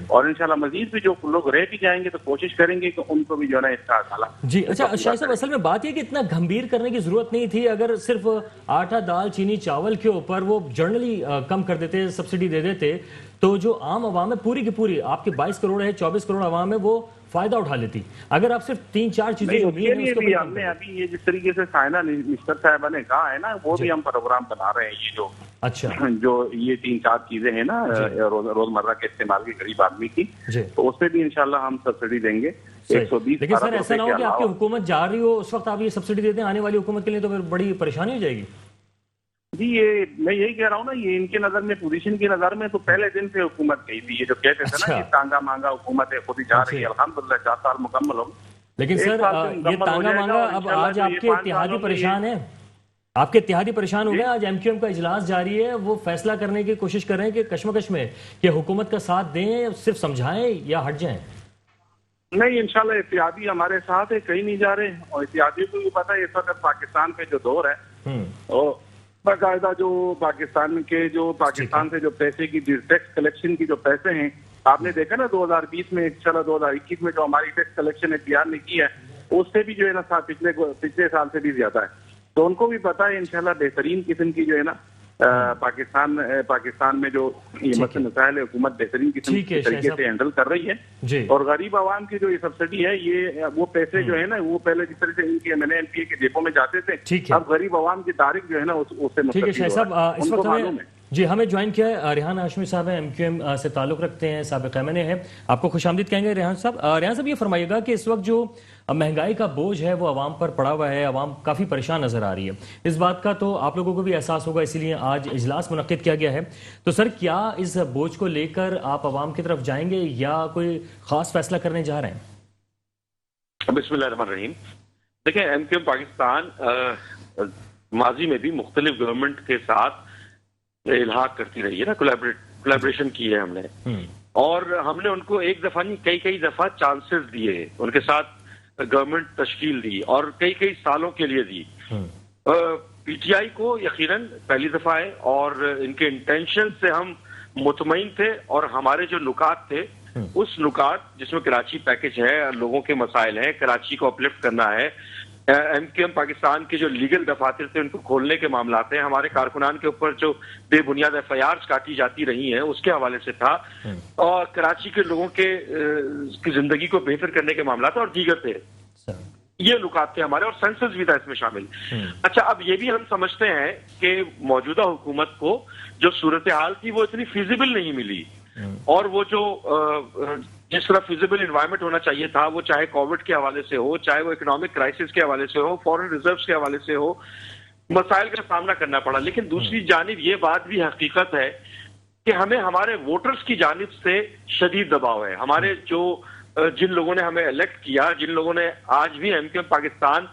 اور انشاءاللہ مزید بھی جو لوگ رہ بھی جائیں گے تو کوشش کریں گے کہ ان کو بھی جو ہے نا اس کا حالہ. جی اچھا شاہد صاحب, اصل میں بات یہ کہ اتنا گھمبیر کرنے کی ضرورت نہیں تھی. اگر صرف آٹا دال چینی چاول کے اوپر وہ جنرلی کم کر دیتے, سبسڈی دے دیتے, تو جو عام عوام ہے پوری کی پوری, آپ کے 22 کروڑ ہے 24 کروڑ عوام ہے, وہ فائدہ اٹھا لیتی. اگر آپ صرف 3-4 چیزیں ہم نے ابھی یہ جس طریقے سے سائنہ مسٹر صاحبہ نے کہا ہے نا, وہ بھی ہم پروگرام بنا رہے ہیں. یہ جو اچھا جو یہ 3-4 چیزیں ہیں نا روزمرہ کے استعمال کی غریب آدمی کی, تو اس پہ بھی انشاءاللہ ہم سبسڈی دیں گے. 120 لیکن سر ایسا نہ ہو کہ آپ کی حکومت جا رہی ہو اس وقت آپ یہ سبسڈی دیتے ہیں, آنے والی حکومت کے لیے تو پھر بڑی پریشانی ہو جائے گی. جی یہ میں یہی کہہ رہا ہوں نا, یہ ان کے نظر میں, پوزیشن کی نظر میں تو پہلے دن سے حکومت گئی تھی. یہ جو کہتے تھے نا کہ تانگا مانگا حکومت ہے, خود ہی جا رہی ہے. الحمدللہ 4 سال مکمل ہو. لیکن سر یہ تانگا مانگا اب آج آپ کے اتحادی پریشان ہیں, آپ کے اتحادی پریشان ہو گئے. آج ایم کیو ایم کا اجلاس جاری ہے, وہ فیصلہ کرنے کی کوشش کر رہے ہیں کہ کشمکش میں کہ حکومت کا ساتھ دیں, صرف سمجھائیں یا ہٹ جائیں. نہیں انشاءاللہ اتحادی ہمارے ساتھ ہے, کہیں نہیں جا رہے. اور اتحادی کو بھی پتا ہے اس وقت پاکستان پہ جو دور ہے, اور باقاعدہ جو پاکستان سے جو پیسے کی ٹیکس کلیکشن کی جو پیسے ہیں, آپ نے دیکھا نا 2020 میں, انشاءاللہ 2021 میں جو ہماری ٹیکس کلیکشن اختیار نے کی ہے, اس سے بھی جو ہے نا پچھلے سال سے بھی زیادہ ہے. تو ان کو بھی پتا ہے انشاءاللہ بہترین قسم کی جو ہے نا پاکستان میں جو یہ مسائل ہے, حکومت بہترین قسم کے طریقے سے ہینڈل کر رہی ہے. اور غریب عوام کی جو یہ سبسڈی ہے, یہ وہ پیسے جو ہے نا, وہ پہلے جس طرح سے ان کے ایم این پی کے ڈیپو میں جاتے تھے, اب غریب عوام کی تاریخ جو ہے نا اس سے ٹھیک ہے. صاحب اس وقت ہمیں جوائن کیا ہے ریحان ہاشمی صاحب ہیں, ایم کیو ایم سے تعلق رکھتے ہیں, سابق ایم این اے ہیں. آپ کو خوش آمدید کہیں گے ریحان صاحب. ریحان صاحب یہ فرمائیے گا کہ اس وقت جو مہنگائی کا بوجھ ہے وہ عوام پر پڑا ہوا ہے, عوام کافی پریشان نظر آ رہی ہے. اس بات کا تو آپ لوگوں کو بھی احساس ہوگا, اسی لیے آج اجلاس منعقد کیا گیا ہے. تو سر کیا اس بوجھ کو لے کر آپ عوام کی طرف جائیں گے یا کوئی خاص فیصلہ کرنے جا رہے ہیں؟ بسم اللہ الرحمن الرحیم. دیکھیں ایم کیو ایم پاکستان ماضی میں بھی مختلف گورنمنٹ کے ساتھ الحاق کرتی رہی ہے نا, کولیبریشن کی ہے ہم نے, اور ہم نے ان کو ایک دفعہ نہیں کئی دفعہ چانسز دیے, ان کے ساتھ گورنمنٹ تشکیل دی اور کئی سالوں کے لیے دی. پی ٹی آئی کو یقیناً پہلی دفعہ ہے اور ان کے انٹینشن سے ہم مطمئن تھے, اور ہمارے جو نکات تھے اس نکات جس میں کراچی پیکج ہے, لوگوں کے مسائل ہیں, کراچی کو اپلفٹ کرنا ہے, ایم کیو ایم پاکستان کے جو لیگل دفاتر تھے ان کو کھولنے کے معاملات ہیں, ہمارے کارکنان کے اوپر جو بے بنیاد ایف آئی آرز کاٹی جاتی رہی ہیں اس کے حوالے سے تھا, اور کراچی کے لوگوں کی زندگی کو بہتر کرنے کے معاملات اور دیگر تھے. یہ نکات تھے ہمارے, اور سینسس بھی تھا اس میں شامل. اچھا اب یہ بھی ہم سمجھتے ہیں کہ موجودہ حکومت کو جو صورتحال تھی وہ اتنی فیزیبل نہیں ملی, اور وہ جو جس طرح فیزیبل انوائرمنٹ ہونا چاہیے تھا, وہ چاہے کووڈ کے حوالے سے ہو, چاہے وہ اکنامک کرائسس کے حوالے سے ہو, فورن ریزروز کے حوالے سے ہو, مسائل کا سامنا کرنا پڑا. لیکن دوسری جانب یہ بات بھی حقیقت ہے کہ ہمیں ہمارے ووٹرز کی جانب سے شدید دباؤ ہے. ہمارے جن لوگوں نے ہمیں الیکٹ کیا, جن لوگوں نے آج بھی ایم کیو ایم پاکستان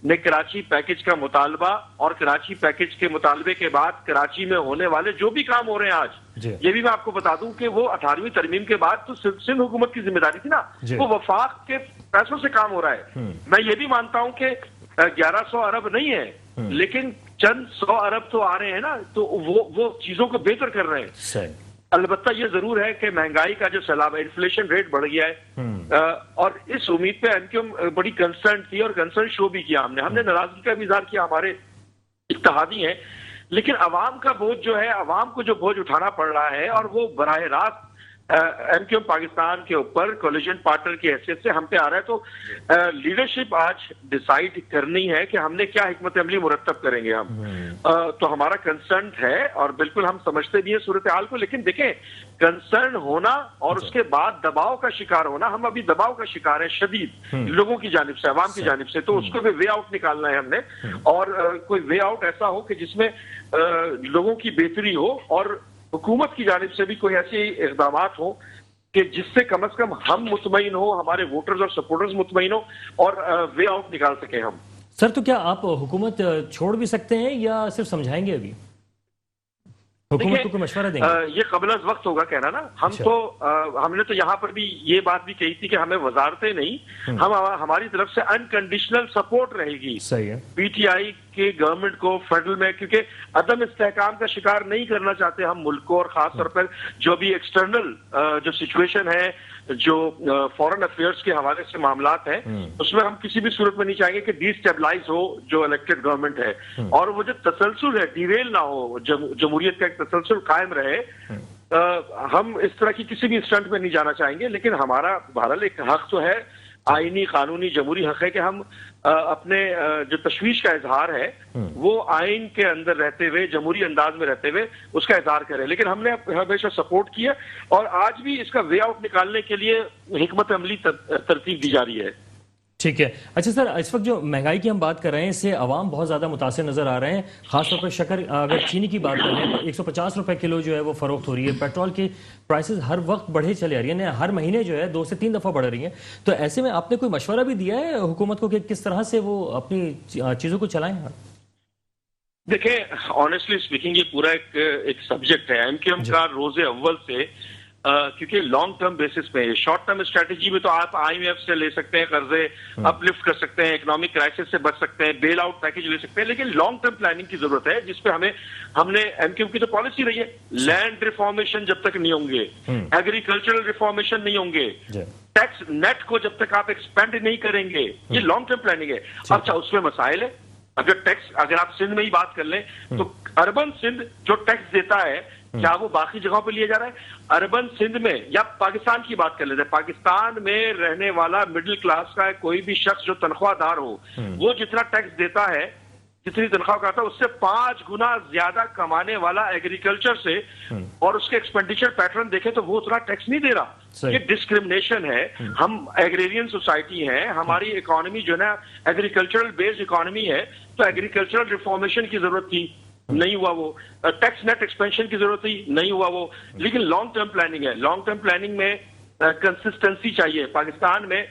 نے کراچی پیکج کا مطالبہ اور کراچی پیکج کے مطالبے کے بعد کراچی میں ہونے والے جو بھی کام ہو رہے ہیں آج, یہ بھی میں آپ کو بتا دوں کہ وہ 18ویں ترمیم کے بعد تو سندھ حکومت کی ذمہ داری تھی نا, وہ وفاق کے پیسوں سے کام ہو رہا ہے. میں یہ بھی مانتا ہوں کہ 1100 ارب نہیں ہے, لیکن چند 100 ارب تو آ رہے ہیں نا, تو وہ چیزوں کو بہتر کر رہے ہیں. البتہ یہ ضرور ہے کہ مہنگائی کا جو سیلاب ہے, انفلیشن ریٹ بڑھ گیا ہے, اور اس امید پہ ایم کیو ایم بڑی کنسرن تھی اور کنسرن شو بھی کیا. ہم نے ناراضگی کا بھی اظہار کیا, ہمارے اتحادی ہیں, لیکن عوام کا بوجھ جو ہے, عوام کو جو بوجھ اٹھانا پڑ رہا ہے, اور وہ براہ راست ایم کیو ایم پاکستان کے اوپر کولیجن پارٹنر کی حیثیت سے ہم پہ آ رہا ہے. تو لیڈرشپ آج ڈیسائیڈ کرنی ہے کہ ہم نے کیا حکمت عملی مرتب کریں گے ہم. تو ہمارا کنسرن ہے, اور بالکل ہم سمجھتے بھی ہیں صورتحال کو, لیکن دیکھیں کنسرن ہونا اور اس کے بعد دباؤ کا شکار ہونا, ہم ابھی دباؤ کا شکار ہیں شدید لوگوں کی جانب سے, عوام کی جانب سے. تو اس کو بھی وے آؤٹ نکالنا ہے ہم نے, اور کوئی وے آؤٹ ایسا ہو کہ جس میں لوگوں کی بہتری ہو, اور حکومت کی جانب سے بھی کوئی ایسے اقدامات ہوں کہ جس سے کم از کم ہم مطمئن ہو, ہمارے ووٹرز اور سپورٹرز مطمئن ہو, اور وے آؤٹ نکال سکیں ہم. سر تو کیا آپ حکومت چھوڑ بھی سکتے ہیں یا صرف سمجھائیں گے ابھی؟ حکومت کو کوئی مشورہ دیں گے؟ یہ قبل از وقت ہوگا کہنا نا. ہم نے تو یہاں پر بھی یہ بات بھی کہی تھی کہ ہمیں وزارتیں نہیں, ہماری طرف سے انکنڈیشنل سپورٹ رہے گی صحیح ہے. پی ٹی آئی کے گورنمنٹ کو فیڈرل میں, کیونکہ عدم استحکام کا شکار نہیں کرنا چاہتے ہم ملک کو, اور خاص طور پر جو بھی ایکسٹرنل جو سچویشن ہے, جو فورن افیئرس کے حوالے سے معاملات ہیں, اس میں ہم کسی بھی صورت میں نہیں چاہیں گے کہ ڈی اسٹیبلائز ہو جو الیکٹڈ گورنمنٹ ہے, اور وہ جو تسلسل ہے ڈیریل نہ ہو, جمہوریت کا ایک تسلسل قائم رہے. ہم اس طرح کی کسی بھی اسٹنٹ میں نہیں جانا چاہیں گے, لیکن ہمارا بہرحال ایک حق تو ہے, آئینی قانونی جمہوری حق ہے کہ ہم اپنے جو تشویش کا اظہار ہے وہ آئین کے اندر رہتے ہوئے, جمہوری انداز میں رہتے ہوئے اس کا اظہار کریں. لیکن ہم نے ہمیشہ سپورٹ کیا, اور آج بھی اس کا وے آؤٹ نکالنے کے لیے حکمت عملی ترتیب دی جا رہی ہے. ٹھیک ہے. اچھا سر, اس وقت جو مہنگائی کی ہم بات کر رہے ہیں, اس سے عوام بہت زیادہ متاثر نظر آ رہے ہیں, خاص طور پر شکر, اگر چینی کی بات کریں تو 150 روپے کلو جو ہے وہ فروخت ہو رہی ہے. پیٹرول کی پرائسز ہر وقت بڑھے چلے آ رہی ہیں, ہر مہینے جو ہے 2 سے 3 دفعہ بڑھ رہی ہیں. تو ایسے میں آپ نے کوئی مشورہ بھی دیا ہے حکومت کو کہ کس طرح سے وہ اپنی چیزوں کو چلائیں؟ دیکھیں, آنیسٹلی اسپیکنگ یہ پورا ایک سبجیکٹ ہے. MQM کا روز اول سے, کیونکہ لانگ ٹرم بیسس پہ, شارٹ ٹرم اسٹریٹجی میں تو آپ IMF سے لے سکتے ہیں قرضے, اپ لفٹ کر سکتے ہیں, اکنامک کرائسس سے بچ سکتے ہیں, بیل آؤٹ پیکج لے سکتے ہیں, لیکن لانگ ٹرم پلاننگ کی ضرورت ہے, جس پہ ہم نے MQM کی تو پالیسی رہی ہے, لینڈ ریفارمیشن جب تک نہیں ہوں گے, ایگریکلچرل ریفارمیشن نہیں ہوں گے, ٹیکس نیٹ کو جب تک آپ ایکسپینڈ نہیں کریں گے, یہ لانگ ٹرم پلاننگ ہے. اچھا, اس میں مسائل ہے. اگر آپ سندھ میں ہی بات کر لیں تو اربن سندھ جو ٹیکس دیتا ہے, کیا وہ باقی جگہوں پہ لیا جا رہا ہے؟ اربن سندھ میں, یا پاکستان کی بات کر لیتے ہیں, پاکستان میں رہنے والا مڈل کلاس کا کوئی بھی شخص جو تنخواہ دار ہو, وہ جتنا ٹیکس دیتا ہے, جتنی تنخواہ کہتا ہے, اس سے 5 گنا زیادہ کمانے والا ایگریکلچر سے, اور اس کے ایکسپینڈیچر پیٹرن دیکھیں تو وہ اتنا ٹیکس نہیں دے رہا. یہ ڈسکریمنیشن ہے. ہم ایگریرین سوسائٹی ہیں, ہماری اکانومی جو ہے نا ایگریکلچرل بیسڈ اکانومی ہے, تو ایگریکلچرل ریفارمیشن کی ضرورت تھی, نہیں ہوا وہ. ٹیکس نیٹ ایکسپینشن کی ضرورت تھی, نہیں ہوا وہ. لیکن لانگ ٹرم پلاننگ ہے. لانگ ٹرم پلاننگ میں کنسسٹنسی چاہیے. پاکستان میں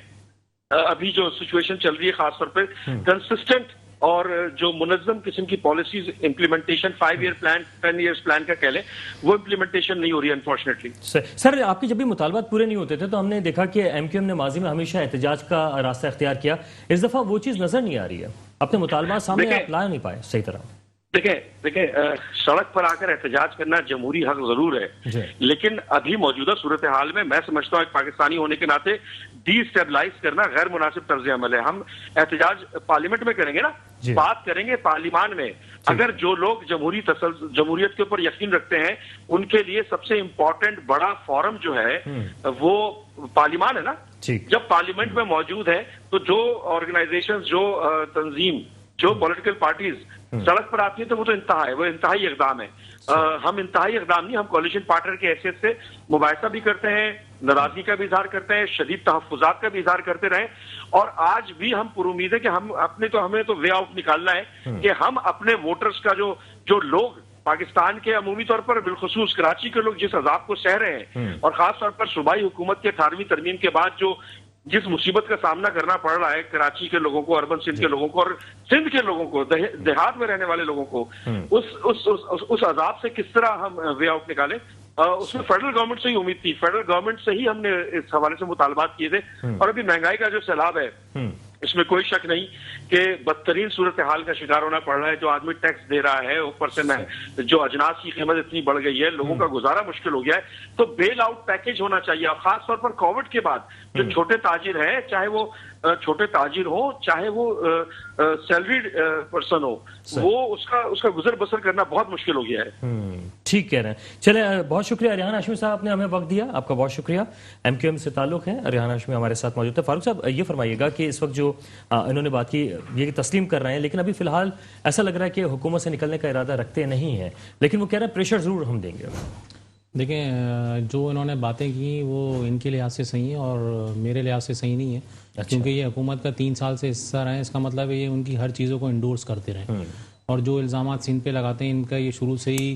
ابھی جو سچویشن چل رہی ہے, خاص طور پہ کنسسٹنٹ اور جو منظم قسم کی policies implementation, 5 year plan 10 years plan کا کہہ لیں, وہ امپلیمنٹیشن نہیں ہو رہی ہے انفارچونیٹلی. سر, آپ کے جب بھی مطالبات پورے نہیں ہوتے تھے تو ہم نے دیکھا کہ MQM نے ماضی میں ہمیشہ احتجاج کا راستہ اختیار کیا. اس دفعہ وہ چیز نظر نہیں آ رہی ہے, اپنے مطالبات سامنے آپ لا نہیں پائے صحیح طرح. دیکھیں, سڑک پر آ کر احتجاج کرنا جمہوری حق ضرور ہے, لیکن ابھی موجودہ صورتحال میں میں سمجھتا ہوں ایک پاکستانی ہونے کے ناطے ڈی اسٹیبلائز کرنا غیر مناسب طرز عمل ہے. ہم احتجاج پارلیمنٹ میں کریں گے نا, بات کریں گے پارلیمان میں. اگر جو لوگ جمہوریت کے اوپر یقین رکھتے ہیں, ان کے لیے سب سے امپورٹنٹ بڑا فورم جو ہے وہ پارلیمان ہے نا. جب پارلیمنٹ میں موجود ہے تو جو آرگنائزیشن, جو تنظیم, جو پولیٹیکل پارٹیز سڑک پر آتی ہے تو وہ تو انتہا ہے, وہ انتہائی اقدام ہے. ہم انتہائی اقدام نہیں, ہم کولیشن پارٹنر کی حیثیت سے مباحثہ بھی کرتے ہیں, ناراضگی کا بھی اظہار کرتے ہیں, شدید تحفظات کا بھی اظہار کرتے رہے, اور آج بھی ہم پر امید ہے کہ ہمیں تو وے آؤٹ نکالنا ہے کہ ہم اپنے ووٹرز کا جو لوگ پاکستان کے عمومی طور پر بالخصوص کراچی کے لوگ جس عذاب کو سہ رہے ہیں, اور خاص طور پر صوبائی حکومت کے 18ویں ترمیم کے بعد جس مصیبت کا سامنا کرنا پڑ رہا ہے کراچی کے لوگوں کو, اربن سندھ کے لوگوں کو, اور سندھ کے لوگوں کو, دیہات میں رہنے والے لوگوں کو, اس عذاب سے کس طرح ہم وے آؤٹ نکالیں. اس میں فیڈرل گورنمنٹ سے ہی امید تھی, فیڈرل گورنمنٹ سے ہی ہم نے اس حوالے سے مطالبات کیے تھے. اور ابھی مہنگائی کا جو سیلاب ہے, اس میں کوئی شک نہیں کہ بدترین صورتحال کا شکار ہونا پڑ رہا ہے. جو آدمی ٹیکس دے رہا ہے, اوپر سے جو اجناس کی قیمت اتنی بڑھ گئی ہے, لوگوں کا گزارا مشکل ہو گیا ہے. تو بیل آؤٹ پیکج ہونا چاہیے, اور خاص طور پر کووڈ کے بعد جو چھوٹے تاجر ہیں, چاہے وہ چھوٹے تاجر ہو, چاہے وہ سیلریڈ پرسن ہو, وہ اس کا گزر بسر کرنا بہت مشکل ہو گیا ہے. ٹھیک کہہ رہے ہیں. چلے, بہت شکریہ ریحان ہاشمی صاحب نے ہمیں وقت دیا, آپ کا بہت شکریہ. MQM سے تعلق ہے, ریحان ہاشمی ہمارے ساتھ موجود ہے. فاروق صاحب, یہ فرمائیے گا کہ اس وقت جو انہوں نے بات کی, یہ تسلیم کر رہے ہیں, لیکن ابھی فی الحال ایسا لگ رہا ہے کہ حکومت سے نکلنے کا ارادہ رکھتے نہیں ہیں, لیکن وہ کہہ رہے ہیں پریشر ضرور ہم دیں گے. دیکھیں, جو انہوں نے باتیں کی وہ ان کے لحاظ سے صحیح ہیں اور میرے لحاظ سے صحیح نہیں ہے, کیونکہ یہ حکومت کا 3 سال سے حصہ رہے ہیں. اس کا مطلب ہے یہ ان کی ہر چیزوں کو انڈورس کرتے رہے, اور جو الزامات سندھ پہ لگاتے ہیں ان کا یہ شروع سے ہی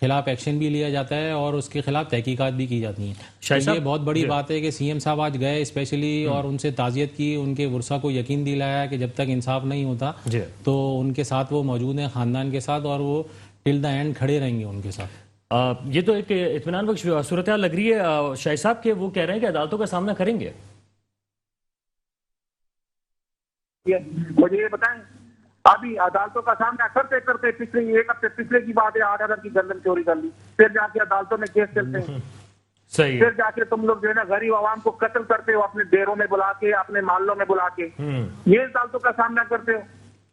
خلاف ایکشن بھی لیا جاتا ہے اور اس کے خلاف تحقیقات بھی کی جاتی ہیں. شاہد تو صاحب، یہ بہت بڑی بات ہے کہ سی ایم صاحب آج گئے اسپیشلی اور ان سے تعزیت کی, ان کے ورثہ کو یقین دلایا کہ جب تک انصاف نہیں ہوتا جی تو ان کے ساتھ وہ موجود ہیں خاندان کے ساتھ, اور وہ ٹل دا اینڈ کھڑے رہیں گے ان کے ساتھ. یہ تو ایک اطمینان بخش صورتحال لگ رہی ہے شاہد صاحب کہ وہ کہہ رہے ہیں کہ عدالتوں کا سامنا کریں گے. مجھے یہ بتائیں, ابھی عدالتوں کا سامنا کرتے کرتے پچھلے ایک ہفتے پچھلے کی بات ہے 8,000 کی گردن چوری کر لی, پھر جا کے عدالتوں میں کیس چلتے ہیں, صحیح پھر جا کے تم لوگ جو ہے نا غریب عوام کو قتل کرتے ہو اپنے ڈیروں میں بلا کے, اپنے محلوں میں بلا کے, یہ عدالتوں کا سامنا کرتے ہو.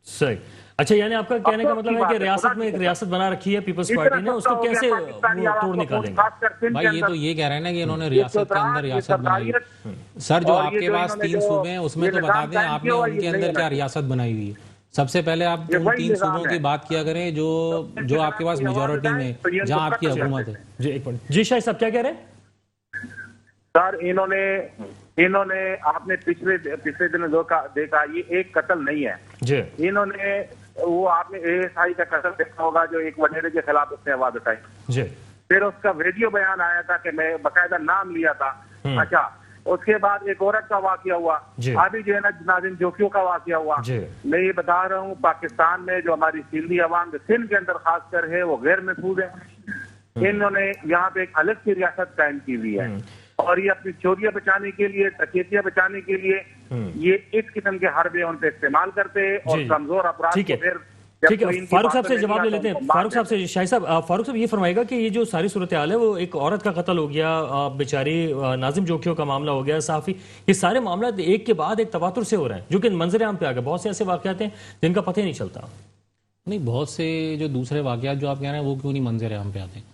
صحیح. اچھا, یعنی آپ کا کہنے کا مطلب ہے کہ ریاست میں ایک ریاست بنا رکھی ہے پیپلز پارٹی نے, اس کو کیسے توڑ نکالیں گے؟ بھائی یہ تو یہ کہہ رہے ہیں نا کہ انہوں نے ریاست کے اندر ریاست بنائی. سر جو آپ کے پاس 3 صوبے ہیں اس میں تو بتا دیں آپ نے ان کے اندر کیا ریاست بنائی ہوئی ہے. سب سے پہلے آپ ان 3 صوبوں کی بات کیا کریں جو آپ کے پاس میجورٹی میں جہاں آپ کی حکومت ہے. جی ایک منٹ, جی شاہد صاحب کیا کہہ رہے ہیں؟ سر انہوں نے آپ نے پچھلے دنوں دیکھا, یہ ایک قتل نہیں ہے. جی انہوں نے وہ آپ نے ASI کا قتل دیکھا ہوگا جو ایک وزیر کے خلاف اس نے آواز اٹھائی. جی پھر اس کا ویڈیو بیان آیا تھا کہ میں باقاعدہ نام لیا تھا. اچھا, اس کے بعد ایک عورت کا واقعہ ہوا, ابھی جو ہے نا ناظم جوکیوں کا واقعہ ہوا. میں یہ بتا رہا ہوں پاکستان میں جو ہماری سندھی عوام جو سندھ کے اندر خاص کر ہے وہ غیر محفوظ ہے. انہوں نے یہاں پہ ایک الگ سی ریاست قائم کی ہوئی ہے اور یہ اپنی چوریاں بچانے کے لیے, ڈکیتیاں بچانے کے لیے یہ اس قسم کے حربے ان پہ استعمال کرتے اور کمزور افراد کو پھر. ٹھیک ہے, فاروق صاحب سے جواب لے لیتے ہیں. فاروق صاحب سے شاہد صاحب, فاروق صاحب یہ فرمائے گا کہ یہ جو ساری صورتحال ہے وہ ایک عورت کا قتل ہو گیا, بیچاری ناظم جوکیوں کا معاملہ ہو گیا, صحافی, یہ سارے معاملات ایک کے بعد ایک تواتر سے ہو رہے ہیں جو کہ منظر عام پہ آ گئے. بہت سے ایسے واقعات ہیں جن کا پتہ ہی نہیں چلتا. نہیں, بہت سے جو دوسرے واقعات جو آپ کہہ رہے ہیں وہ کیوں نہیں منظر عام پہ آتے ہیں؟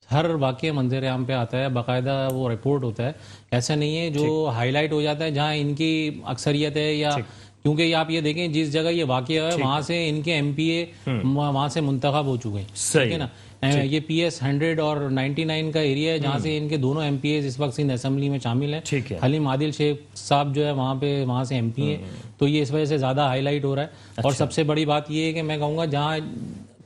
ہر واقعہ منظر عام پہ آتا ہے, باقاعدہ وہ رپورٹ ہوتا ہے. ایسا نہیں ہے جو ہائی لائٹ ہو جاتا ہے جہاں ان کی اکثریت ہے, یا کیونکہ آپ یہ دیکھیں جس جگہ یہ واقعہ ہے وہاں سے ان کے MPA وہاں سے منتخب ہو چکے ہیں. ٹھیک ہے نا, یہ PS 100 اور 99 کا ایریا ہے جہاں سے ان کے دونوں MPAs اس وقت سندھ اسمبلی میں شامل ہیں. حلیم عادل شیخ صاحب جو ہے وہاں سے MP ہیں, تو یہ اس وجہ سے زیادہ ہائی لائٹ ہو رہا ہے. اور سب سے بڑی بات یہ ہے کہ میں کہوں گا جہاں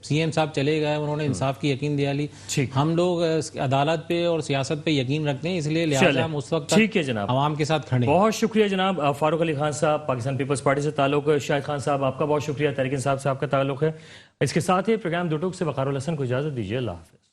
CM صاحب چلے گئے انہوں نے انصاف کی یقین دیا لی. ہم لوگ عدالت پہ اور سیاست پہ یقین رکھتے ہیں, اس لیے لہٰذا ہم اس وقت ٹھیک ہے جناب, عوام کے ساتھ کھڑے. بہت شکریہ جناب. فاروق علی خان صاحب پاکستان پیپلز پارٹی سے تعلق, شاہد خان صاحب آپ کا بہت شکریہ, تحریک انصاف سے آپ کا تعلق ہے. اس کے ساتھ ہی پروگرام دو ٹوک سے وقار الحسن کو اجازت دیجیے. اللہ حافظ.